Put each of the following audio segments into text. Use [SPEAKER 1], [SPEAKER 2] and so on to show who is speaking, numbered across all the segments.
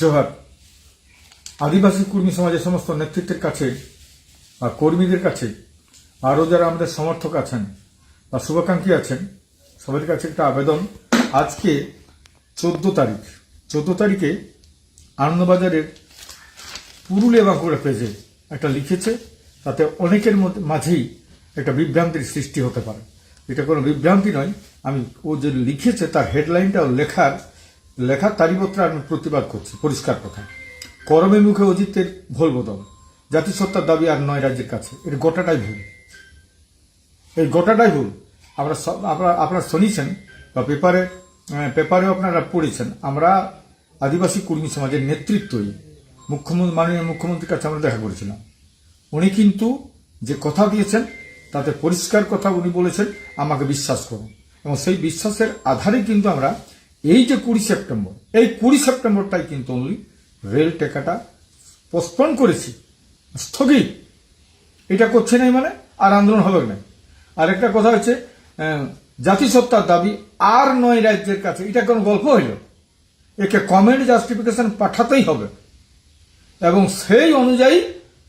[SPEAKER 1] জোহার। আদিবাসী কর্মী সমাজের সমস্ত নেতৃত্বের কাছে বা কর্মীদের কাছে, আরও যারা আমাদের সমর্থক আছেন বা শুভাকাঙ্ক্ষী আছেন, সবার কাছে একটা আবেদন। আজকে 14 তারিখে আনন্দবাজারের পুরুলিয়া বাঁকুড়া পেজে একটা লিখেছে, তাতে অনেকের মাঝেই একটা বিভ্রান্তির সৃষ্টি হতে পারে। এটা কোনো বিভ্রান্তি নয়, আমি ও যে লিখেছে তার হেডলাইনটা লেখার তারিপত্র আমি প্রতিবাদ করছি। পরিষ্কার কথা, করমে মুখে অজিতের ভোল বদল, জাতিসত্তার দাবি আর 9 রাজ্যের কাছে। এর গোটাটাই ভুল, এই গোটাটাই ভুল। আপনারা শুনেছেন বা পেপারেও আপনারা পড়েছেন। আমরা আদিবাসী কর্মী সমাজের নেতৃত্বই মাননীয় মুখ্যমন্ত্রীর কাছে আমরা দেখা করেছিলাম। উনি কিন্তু যে কথা দিয়েছেন তাতে পরিষ্কার কথা উনি বলেছেন, আমাকে বিশ্বাস করুন। এবং সেই বিশ্বাসের আধারে কিন্তু আমরা এই যে 20 সেপ্টেম্বরটাই কিন্তু অনলি রেল টেকাটা পোস্টপোন করেছি, স্থগিত। এটা করছে নাই মানে আর আন্দোলন হবে না। আর একটা কথা হচ্ছে জাতিসত্তার দাবি আর 9 রাজ্যের কাছে। এটা কোনো গল্প হইল? একে কমেন্ট জাস্টিফিকেশন পাঠাতেই হবে এবং সেই অনুযায়ী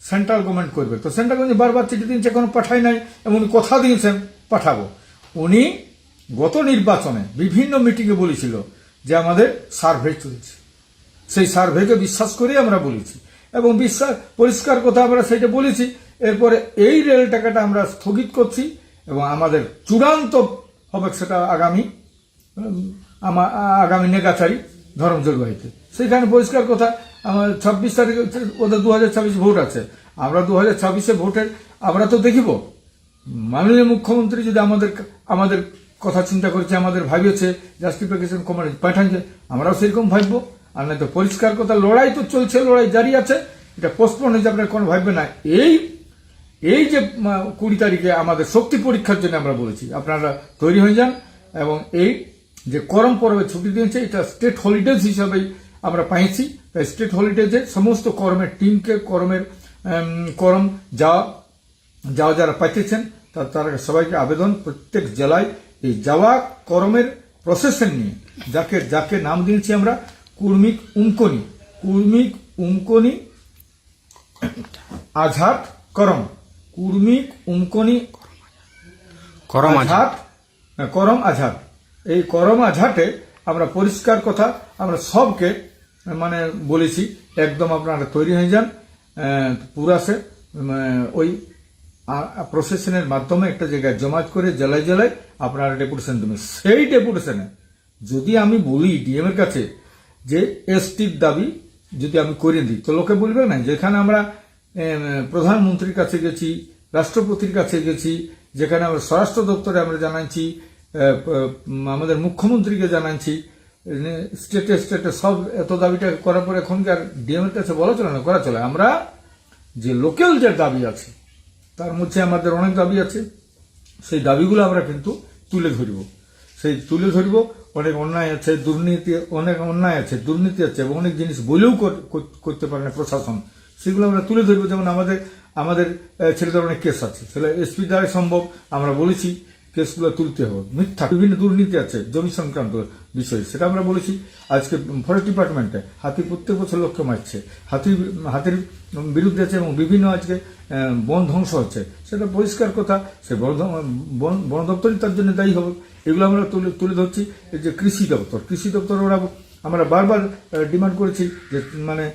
[SPEAKER 1] সেন্ট্রাল গভর্নমেন্ট করবে। তো সেন্ট্রাল গভর্নমেন্ট বারবার চিঠি দিয়েছে, কোনো পাঠাই নাই, এবং উনি কথা দিয়েছেন পাঠাবো। উনি গত নির্বাচনে বিভিন্ন মিটিংয়ে বলেছিল যে আমাদের সার্ভে চলছে, সেই সার্ভেকে বিশ্বাস করেই আমরা বলেছি এবং পরিষ্কার কথা আমরা সেটা বলেছি। এরপরে এই রেল টাকাটা আমরা স্থগিত করছি এবং আমাদের চূড়ান্ত হবে সেটা আগামী নেগাচারি ধর্মজোরবাহিতে। সেখানে পরিষ্কার কথা, আমার 26 তারিখে ওদের 2026 ভোট আছে। আমরা 2026 ভোটের আমরা তো দেখিব। মাননীয় মুখ্যমন্ত্রী যদি আমাদের কথা চিন্তা করেছে, আমাদের ভাবিয়েছে, জাস্টিফিকেশন কমার পাঠাচ্ছে, আমরাও সেরকম ভাববো। আর না তো পরিষ্কার কথা, লড়াই তো চলছে, লড়াই জারি আছে, এটা পোস্টপোন হয়েছে, আপনার কোনো ভাববে না। এই যে 20 তারিখে আমাদের শক্তি পরীক্ষার জন্য আমরা বলেছি, আপনারা তৈরি হয়ে যান। এবং এই যে করম পর্বে ছুটি দিয়েছে, এটা স্টেট হলিডেজ হিসাবেই আমরা পাইছি। তাই স্টেট হলিডেজে সমস্ত করমের টিমকে করম যারা পাইতেছেন তারা সবাইকে আবেদন, প্রত্যেক জেলায় এই যাওয়া করমের প্রসেসন নিয়ে যাকে নাম দিয়েছি আমরা কুর্মিক উমকনি আঝাট করম, কুর্মিক উমকনি করম আঝাট। এই করম আঝাটে আমরা পরিষ্কার কথা আমরা সবকে মানে বলেছি, একদম আপনারা তৈরি হয়ে যান। পুরাসে ওই প্রসেশনের মাধ্যমে একটা জায়গায় জমায়েত করে জেলায় জেলায় আপনারা ডেপুটেশন দেবেন। সেই ডেপুটেশনে যদি আমি বলি ডিএম এর কাছে যে এসটির দাবি যদি আমি করে দিই, তো লোকে বলবে না যেখানে আমরা প্রধানমন্ত্রীর কাছে গেছি, রাষ্ট্রপতির কাছে গেছি, যেখানে আমরা স্বরাষ্ট্র দপ্তরে আমরা জানাচ্ছি, আমাদের মুখ্যমন্ত্রীকে জানাচ্ছি, স্টেটে সব এত দাবিটা করার পরে এখন কি আর ডিএম এর কাছে বলা চলে না, করা চলে? আমরা যে লোকাল যে দাবি আছে তার মধ্যে আমাদের অনেক দাবি আছে, সেই দাবিগুলো আমরা কিন্তু তুলে ধরব। অনেক অন্যায় আছে, দুর্নীতি আছে এবং অনেক জিনিস বলেও করতে পারে না প্রশাসন, সেগুলো আমরা তুলে ধরবো। যেমন আমাদের ছেলেদের অনেক কেস আছে, সেটা এসপি দ্বারা সম্ভব। আমরা বলেছি কেসগুলো তুলতে হবে। মিথ্যা বিভিন্ন দুর্নীতি আছে জমি সংক্রান্ত বিষয়, সেটা আমরা বলেছি। আজকে ফরেস্ট ডিপার্টমেন্টে হাতি প্রত্যেক বছর লোককে মারছে, হাতির বিরুদ্ধে আছে এবং বিভিন্ন আজকে বন ধ্বংস হচ্ছে, সেটা পরিষ্কার কথা। সে বন দপ্তরই তার জন্য দায়ী হবে। এগুলো আমরা তুলে ধরছি। এই যে কৃষি দপ্তর আমরা বারবার ডিমান্ড করেছি যে মানে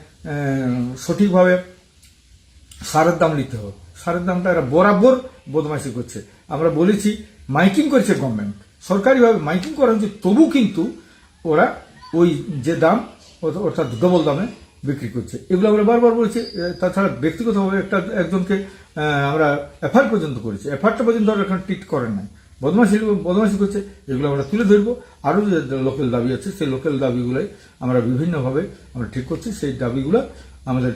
[SPEAKER 1] সঠিকভাবে সারের দাম নিতে হবে। সারের দামটা এরা বরাবর বদমাইশি করছে। আমরা বলেছি মাইকিং করেছে গভর্নমেন্ট, সরকারিভাবে মাইকিং করা হচ্ছে, তবু কিন্তু ওরা ওই যে দাম অর্থাৎ ডবল দামে বিক্রি করছে। এগুলো আমরা বারবার বলেছি। তাছাড়া ব্যক্তিগতভাবে একজনকে আমরা এফআইআর পর্যন্ত করেছি, এফআইআরটা পর্যন্ত ওরা এখন ট্রিট করেন নাই, বদমাইশি করছে। এগুলো আমরা তুলে ধরবো। আরও যে লোকাল দাবি আছে সেই লোকাল দাবিগুলোই আমরা বিভিন্নভাবে আমরা ঠিক করছি। সেই দাবিগুলো আমাদের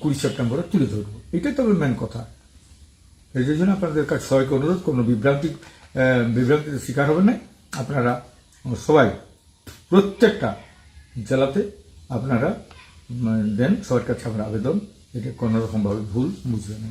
[SPEAKER 1] 20 সেপ্টেম্বরে তুলে ধরবো। এটাই তবে মেন কথা। এই জন্য আপনাদের কাছে সবাইকে অনুরোধ, কোনো বিভ্রান্তির শিকার হবেন না। আপনারা সবাই প্রত্যেকটা জেলাতে আপনারা দেন, সবার কাছে আমরা আবেদন, এটা কোনোরকমভাবে ভুল বুঝবেন না।